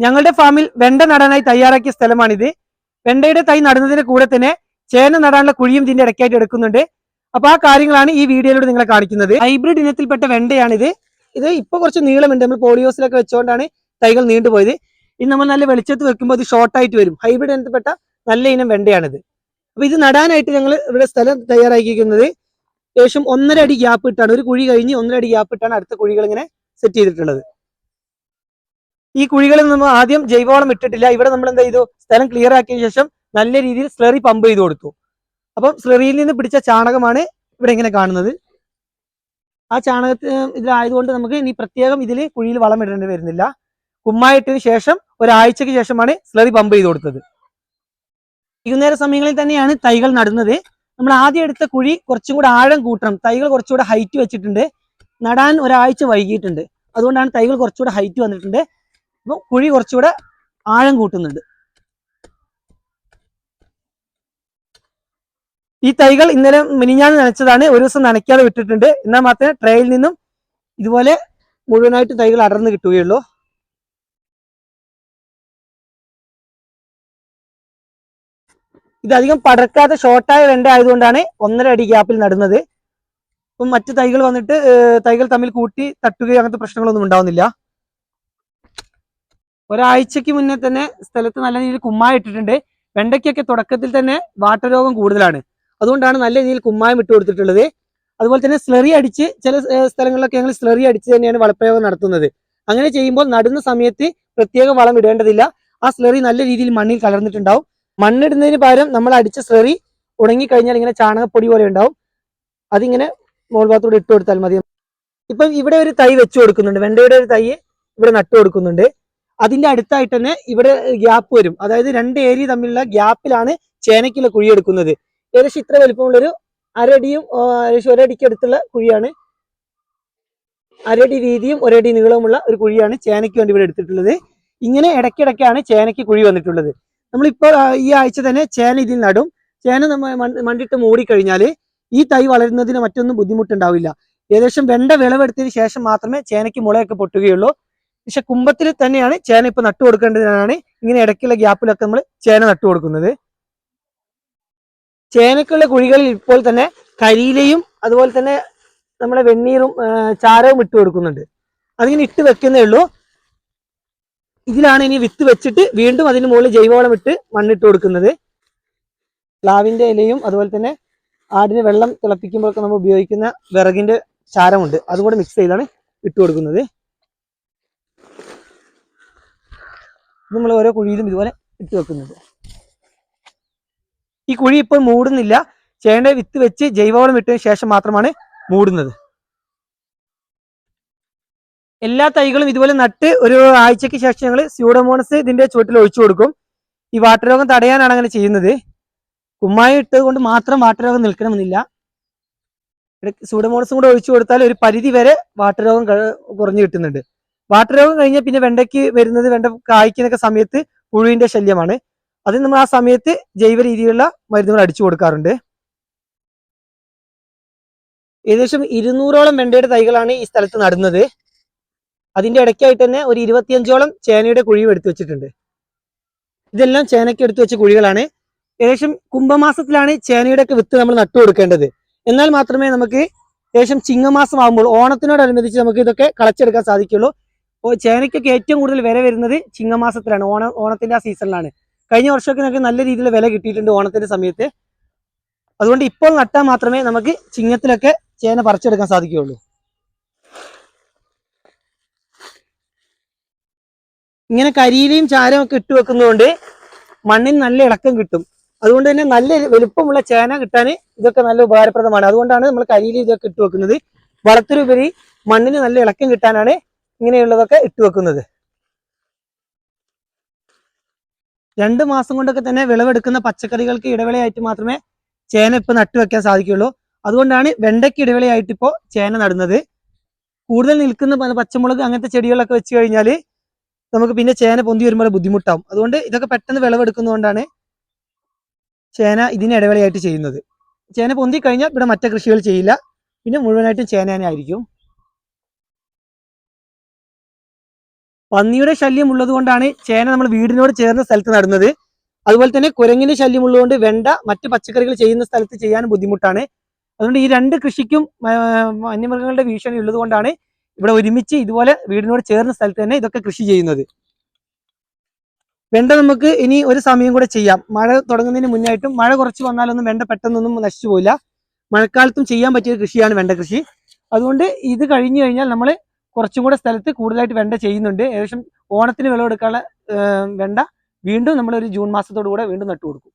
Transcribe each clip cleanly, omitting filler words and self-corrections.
ഞങ്ങളുടെ ഫാമിൽ വെണ്ട നടാനായി തയ്യാറാക്കിയ സ്ഥലമാണിത്. വെണ്ടയുടെ തൈ നടുന്നതിന് കൂടെ തന്നെ ചേന നടാനുള്ള കുഴിയും ഇതിന്റെ ഇടയ്ക്കായിട്ട് എടുക്കുന്നുണ്ട്. അപ്പൊ ആ കാര്യങ്ങളാണ് ഈ വീഡിയോയിലൂടെ നിങ്ങളെ കാണിക്കുന്നത്. ഹൈബ്രിഡ് ഇനത്തിൽപ്പെട്ട വെണ്ടയാണിത്. ഇത് ഇപ്പൊ കുറച്ച് നീളമുണ്ട്. നമ്മൾ പോളിയോസിലൊക്കെ വെച്ചുകൊണ്ടാണ് തൈകൾ നീണ്ടുപോയത്. ഇനി നമ്മൾ നല്ല വെളിച്ചത്ത് വെക്കുമ്പോൾ ഇത് ഷോർട്ടായിട്ട് വരും. ഹൈബ്രിഡ് ഇനത്തിൽപ്പെട്ട നല്ല ഇനം വെണ്ടയാണിത്. അപ്പൊ ഇത് നടാനായിട്ട് ഞങ്ങൾ ഇവിടെ സ്ഥലം തയ്യാറാക്കിയിരിക്കുന്നത് ഏകദേശം 1.5 അടി ഗ്യാപ്പ് ഇട്ടാണ്. ഒരു കുഴി കഴിഞ്ഞ് 1.5 അടി ഗ്യാപ്പ് ഇട്ടാണ് അടുത്ത കുഴികൾ ഇങ്ങനെ സെറ്റ് ചെയ്തിട്ടുള്ളത്. ഈ കുഴികളിൽ നമ്മൾ ആദ്യം ജൈവവളം ഇട്ടിട്ടില്ല. ഇവിടെ നമ്മൾ എന്താ ചെയ്തു, സ്ഥലം ക്ലിയർ ആക്കിയ ശേഷം നല്ല രീതിയിൽ സ്ലറി പമ്പ് ചെയ്ത് കൊടുത്തു. അപ്പം സ്ലറിയിൽ നിന്ന് പിടിച്ച ചാണകമാണ് ഇവിടെ ഇങ്ങനെ കാണുന്നത്. ആ ചാണകത്തിന് ഇതിലായതുകൊണ്ട് നമുക്ക് ഇനി പ്രത്യേകം ഇതിൽ കുഴിയിൽ വളം ഇടേണ്ടി വരുന്നില്ല. കുമ്മായിട്ടതിന് ശേഷം ഒരാഴ്ചക്ക് ശേഷമാണ് സ്ലറി പമ്പ് ചെയ്ത് കൊടുത്തത്. വൈകുന്നേര സമയങ്ങളിൽ തന്നെയാണ് തൈകൾ നടുന്നത്. നമ്മൾ ആദ്യം എടുത്ത കുഴി കുറച്ചും കൂടെ ആഴം കൂട്ടണം. തൈകൾ കുറച്ചുകൂടെ ഹൈറ്റ് വെച്ചിട്ടുണ്ട്. നടാൻ ഒരാഴ്ച വൈകിയിട്ടുണ്ട്. അതുകൊണ്ടാണ് തൈകൾ കുറച്ചുകൂടെ ഹൈറ്റ് വന്നിട്ടുണ്ട്. അപ്പോൾ കുഴി കുറച്ചുകൂടെ ആഴം കൂട്ടുന്നുണ്ട്. ഈ തൈകൾ ഇന്നലെ മിനിഞ്ഞാന്ന് നനച്ചതാണ്. ഒരു ദിവസം നനയ്ക്കാതെ വിട്ടിട്ടുണ്ട്. എന്നാൽ മാത്രമേ ട്രേയിൽ നിന്നും ഇതുപോലെ മുഴുവനായിട്ട് തൈകൾ അടർന്ന് കിട്ടുകയുള്ളൂ. ഇതധികം പടർക്കാത്ത ഷോർട്ടായ വെണ്ട ആയതുകൊണ്ടാണ് 1.5 അടി ഗ്യാപ്പിൽ നടുന്നത്. ഇപ്പം മറ്റു തൈകൾ വന്നിട്ട് തൈകൾ തമ്മിൽ കൂട്ടി തട്ടുകയോ അങ്ങനത്തെ പ്രശ്നങ്ങളൊന്നും ഉണ്ടാവുന്നില്ല. ഒരാഴ്ചക്ക് മുന്നേ തന്നെ സ്ഥലത്ത് നല്ല രീതിയിൽ കുമ്മായം ഇട്ടിട്ടുണ്ട്. വെണ്ടയ്ക്കൊക്കെ തുടക്കത്തിൽ തന്നെ വാട്ടരോഗം കൂടുതലാണ്. അതുകൊണ്ടാണ് നല്ല രീതിയിൽ കുമ്മായം ഇട്ട് കൊടുത്തിട്ടുള്ളത്. അതുപോലെ തന്നെ സ്ലറി അടിച്ച് ചില സ്ഥലങ്ങളിലൊക്കെ ഞങ്ങൾ സ്ലറി അടിച്ച് തന്നെയാണ് വളപ്രയോഗം നടത്തുന്നത്. അങ്ങനെ ചെയ്യുമ്പോൾ നടുന്ന സമയത്ത് പ്രത്യേക വളം ഇടേണ്ടതില്ല. ആ സ്ലറി നല്ല രീതിയിൽ മണ്ണിൽ കലർന്നിട്ടുണ്ടാവും. മണ്ണിടുന്നതിന് പകരം നമ്മൾ അടിച്ച സ്ലറി ഉണങ്ങിക്കഴിഞ്ഞാൽ ഇങ്ങനെ ചാണകപ്പൊടി പോലെ ഉണ്ടാവും. അതിങ്ങനെ മോൾ ഭാഗത്തൂടെ ഇട്ട് കൊടുത്താൽ മതി. ഇപ്പം ഇവിടെ ഒരു തൈ വെച്ചു കൊടുക്കുന്നുണ്ട്. വെണ്ടയുടെ ഒരു തൈ ഇവിടെ നട്ടു കൊടുക്കുന്നുണ്ട്. അതിന്റെ അടുത്തായിട്ട് തന്നെ ഇവിടെ ഗ്യാപ്പ് വരും. അതായത് 2 ഏരിയ തമ്മിലുള്ള ഗ്യാപ്പിലാണ് ചേനയ്ക്കുള്ള കുഴി എടുക്കുന്നത്. ഏകദേശം ഇത്ര വലിപ്പമുള്ളൊരു അരടിയും ഏകദേശം 1 അടിക്ക് അടുത്തുള്ള കുഴിയാണ്. 1 അടി വീതിയും 1 അടി നീളവുമുള്ള ഒരു കുഴിയാണ് ചേനയ്ക്ക് വേണ്ടി ഇവിടെ എടുത്തിട്ടുള്ളത്. ഇങ്ങനെ ഇടയ്ക്കിടയ്ക്കാണ് ചേനയ്ക്ക് കുഴി വന്നിട്ടുള്ളത്. നമ്മളിപ്പോൾ ഈ ആഴ്ച തന്നെ ചേന ഇതിൽ നടും. ചേന നമ്മൾ മണ്ണിട്ട് മൂടിക്കഴിഞ്ഞാൽ ഈ തൈ വളരുന്നതിന് മറ്റൊന്നും ബുദ്ധിമുട്ടുണ്ടാവില്ല. ഏകദേശം വെണ്ട വിളവെടുത്തതിന് ശേഷം മാത്രമേ ചേനയ്ക്ക് മുളയൊക്കെ പൊട്ടുകയുള്ളൂ. പക്ഷെ കുമ്പത്തിൽ തന്നെയാണ് ചേന ഇപ്പൊ നട്ടു കൊടുക്കേണ്ടതിനാണ് ഇങ്ങനെ ഇടയ്ക്കുള്ള ഗ്യാപ്പിലൊക്കെ നമ്മൾ ചേന നട്ടു കൊടുക്കുന്നത്. ചേനക്കുള്ള കുഴികളിൽ ഇപ്പോൾ തന്നെ കരിയിലയും അതുപോലെ തന്നെ നമ്മളെ വെണ്ണീറും ചാരവും ഇട്ട് കൊടുക്കുന്നുണ്ട്. അതിങ്ങനെ ഇട്ട് വെക്കുന്നേ ഉള്ളൂ. ഇതിലാണ് ഇനി വിത്ത് വെച്ചിട്ട് വീണ്ടും അതിന് മുകളിൽ ജൈവവളം ഇട്ട് മണ്ണിട്ട് കൊടുക്കുന്നത്. പ്ലാവിന്റെ ഇലയും അതുപോലെ തന്നെ ആടിന് വെള്ളം തിളപ്പിക്കുമ്പോഴൊക്കെ നമ്മൾ ഉപയോഗിക്കുന്ന വിറകിന്റെ ചാരമുണ്ട്, അതുകൂടെ മിക്സ് ചെയ്താണ് ഇട്ട് കൊടുക്കുന്നത്. നമ്മൾ ഓരോ കുഴിയിലും ഇതുപോലെ ഇട്ട് വെക്കുന്നുണ്ട്. ഈ കുഴി ഇപ്പോൾ മൂടുന്നില്ല. ചേന വിത്ത് വെച്ച് ജൈവവളം ഇട്ടതിന് ശേഷം മാത്രമാണ് മൂടുന്നത്. എല്ലാ തൈകളും ഇതുപോലെ നട്ട് ഒരു ആഴ്ചയ്ക്ക് ശേഷം ഞങ്ങൾ സ്യൂഡോമോണസ് ഇതിന്റെ ചുവട്ടിൽ ഒഴിച്ചു കൊടുക്കും. ഈ വാട്ടരോഗം തടയാനാണ് അങ്ങനെ ചെയ്യുന്നത്. കുമ്മായി ഇട്ടത് കൊണ്ട് മാത്രം വാട്ടരോഗം നിൽക്കണമെന്നില്ല. സ്യൂഡോമോണസും കൂടെ ഒഴിച്ചു കൊടുത്താൽ ഒരു പരിധി വരെ വാട്ടരോഗം കുറഞ്ഞു കിട്ടുന്നുണ്ട്. വാട്ടരോഗം കഴിഞ്ഞാൽ പിന്നെ വെണ്ടയ്ക്ക് വരുന്നത്, വെണ്ട കായ്ക്കുന്നൊക്കെ സമയത്ത് പുഴുവിന്റെ ശല്യമാണ്. അതിന് നമ്മൾ ആ സമയത്ത് ജൈവ രീതിയിലുള്ള മരുന്നുകൾ അടിച്ചു കൊടുക്കാറുണ്ട്. ഏകദേശം 200ഓളം വെണ്ടയുടെ തൈകളാണ് ഈ സ്ഥലത്ത് നടുന്നത്. അതിന്റെ ഇടയ്ക്കായിട്ട് തന്നെ ഒരു 25ഓളം ചേനയുടെ കുഴിയും എടുത്തു വെച്ചിട്ടുണ്ട്. ഇതെല്ലാം ചേനയ്ക്ക് എടുത്തു വെച്ച കുഴികളാണ്. ഏകദേശം കുംഭമാസത്തിലാണ് ചേനയുടെ ഒക്കെ വിത്ത് നമ്മൾ നട്ടു കൊടുക്കേണ്ടത്. എന്നാൽ മാത്രമേ നമുക്ക് ഏകദേശം ചിങ്ങമാസം ആകുമ്പോൾ ഓണത്തിനോടനുബന്ധിച്ച് നമുക്ക് ഇതൊക്കെ കളച്ചെടുക്കാൻ സാധിക്കുള്ളൂ. അപ്പോൾ ചേനയ്ക്കൊക്കെ ഏറ്റവും കൂടുതൽ വില വരുന്നത് ചിങ്ങമാസത്തിലാണ്, ഓണത്തിന്റെ ആ സീസണിലാണ്. കഴിഞ്ഞ വർഷമൊക്കെ നമുക്ക് നല്ല രീതിയിൽ വില കിട്ടിയിട്ടുണ്ട് ഓണത്തിന്റെ സമയത്ത്. അതുകൊണ്ട് ഇപ്പോൾ നട്ടാൽ മാത്രമേ നമുക്ക് ചിങ്ങത്തിലൊക്കെ ചേന പറിച്ചെടുക്കാൻ സാധിക്കുകയുള്ളൂ. ഇങ്ങനെ കരിയിലയും ചാരവും ഒക്കെ ഇട്ട് വെക്കുന്നതുകൊണ്ട് മണ്ണിന് നല്ല ഇളക്കം കിട്ടും. അതുകൊണ്ട് തന്നെ നല്ല വലുപ്പമുള്ള ചേന കിട്ടാൻ ഇതൊക്കെ നല്ല ഉപകാരപ്രദമാണ്. അതുകൊണ്ടാണ് നമ്മൾ കരിയില ഇതൊക്കെ ഇട്ട് വെക്കുന്നത്. വളത്തിനുപരി മണ്ണിന് നല്ല ഇളക്കം കിട്ടാനാണ് ഇങ്ങനെയുള്ളതൊക്കെ ഇട്ട് വെക്കുന്നത്. 2 മാസം കൊണ്ടൊക്കെ തന്നെ വിളവെടുക്കുന്ന പച്ചക്കറികൾക്ക് ഇടവേളയായിട്ട് മാത്രമേ ചേന ഇപ്പൊ നട്ടുവെക്കാൻ സാധിക്കുള്ളൂ. അതുകൊണ്ടാണ് വെണ്ടയ്ക്ക് ഇടവേളയായിട്ട് ഇപ്പോൾ ചേന നടുന്നത്. കൂടുതൽ നിൽക്കുന്ന പച്ചമുളക് അങ്ങനത്തെ ചെടികളൊക്കെ വെച്ച് കഴിഞ്ഞാൽ നമുക്ക് പിന്നെ ചേന പൊന്തി വരുമ്പോൾ ബുദ്ധിമുട്ടാവും. അതുകൊണ്ട് ഇതൊക്കെ പെട്ടെന്ന് വിളവെടുക്കുന്നതുകൊണ്ടാണ് ചേന ഇതിന് ഇടവേളയായിട്ട് ചെയ്യുന്നത്. ചേന പൊന്തി കഴിഞ്ഞാൽ ഇവിടെ മറ്റു കൃഷികൾ ചെയ്യില്ല, പിന്നെ മുഴുവനായിട്ടും ചേന തന്നെ ആയിരിക്കും. പന്നിയുടെ ശല്യം ഉള്ളത് കൊണ്ടാണ് ചേന നമ്മൾ വീടിനോട് ചേർന്ന സ്ഥലത്ത് നടുന്നത്. അതുപോലെ തന്നെ കുരങ്ങിന്റെ ശല്യം ഉള്ളതുകൊണ്ട് വെണ്ട മറ്റ് പച്ചക്കറികൾ ചെയ്യുന്ന സ്ഥലത്ത് ചെയ്യാൻ ബുദ്ധിമുട്ടാണ്. അതുകൊണ്ട് ഈ രണ്ട് കൃഷിക്കും വന്യമൃഗങ്ങളുടെ ഭീഷണി ഉള്ളത് കൊണ്ടാണ് ഇവിടെ ഒരുമിച്ച് ഇതുപോലെ വീടിനോട് ചേർന്ന സ്ഥലത്ത് തന്നെ ഇതൊക്കെ കൃഷി ചെയ്യുന്നത്. വെണ്ട നമുക്ക് ഇനി ഒരു സമയം കൂടെ ചെയ്യാം. മഴ തുടങ്ങുന്നതിന് മുന്നായിട്ടും, മഴ കുറച്ച് വന്നാലൊന്നും വെണ്ട പെട്ടെന്നൊന്നും നശിച്ചു പോയില്ല. മഴക്കാലത്തും ചെയ്യാൻ പറ്റിയ കൃഷിയാണ് വെണ്ട കൃഷി. അതുകൊണ്ട് ഇത് കഴിഞ്ഞു കഴിഞ്ഞാൽ നമ്മൾ കുറച്ചും കൂടെ സ്ഥലത്ത് കൂടുതലായിട്ട് വെണ്ട ചെയ്യുന്നുണ്ട്. ഏകദേശം ഓണത്തിന് വിളവെടുക്കാനുള്ള വെണ്ട വീണ്ടും നമ്മൾ ഒരു ജൂൺ മാസത്തോടു കൂടെ വീണ്ടും നട്ടു കൊടുക്കും.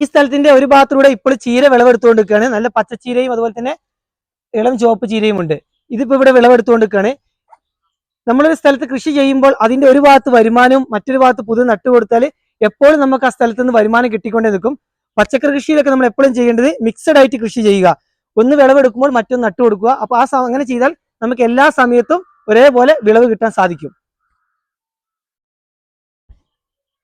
ഈ സ്ഥലത്തിന്റെ ഒരു ഭാഗത്തൂടെ ഇപ്പോൾ ചീര വിളവെടുത്തുകൊണ്ടിരിക്കുകയാണ്. നല്ല പച്ചച്ചീരയും അതുപോലെ തന്നെ ഇളം ചുവപ്പ് ചീരയും ഉണ്ട്. ഇതിപ്പോ ഇവിടെ വിളവെടുത്തുകൊണ്ടിരിക്കുകയാണ്. നമ്മളൊരു സ്ഥലത്ത് കൃഷി ചെയ്യുമ്പോൾ അതിന്റെ ഒരു ഭാഗത്ത് വരുമാനവും മറ്റൊരു ഭാഗത്ത് പുതിയ നട്ടുകൊടുത്താൽ എപ്പോഴും നമുക്ക് ആ സ്ഥലത്ത് നിന്ന് വരുമാനം കിട്ടിക്കൊണ്ടേ നിൽക്കും. പച്ചക്കറി കൃഷിയിലൊക്കെ നമ്മൾ എപ്പോഴും ചെയ്യേണ്ടത് മിക്സഡ് ആയിട്ട് കൃഷി ചെയ്യുക. ഒന്ന് വിളവെടുക്കുമ്പോൾ മറ്റൊന്ന് നട്ടു കൊടുക്കുക. അപ്പൊ അങ്ങനെ ചെയ്താൽ നമുക്ക് എല്ലാ സമയത്തും ഒരേപോലെ വിളവ് കിട്ടാൻ സാധിക്കും.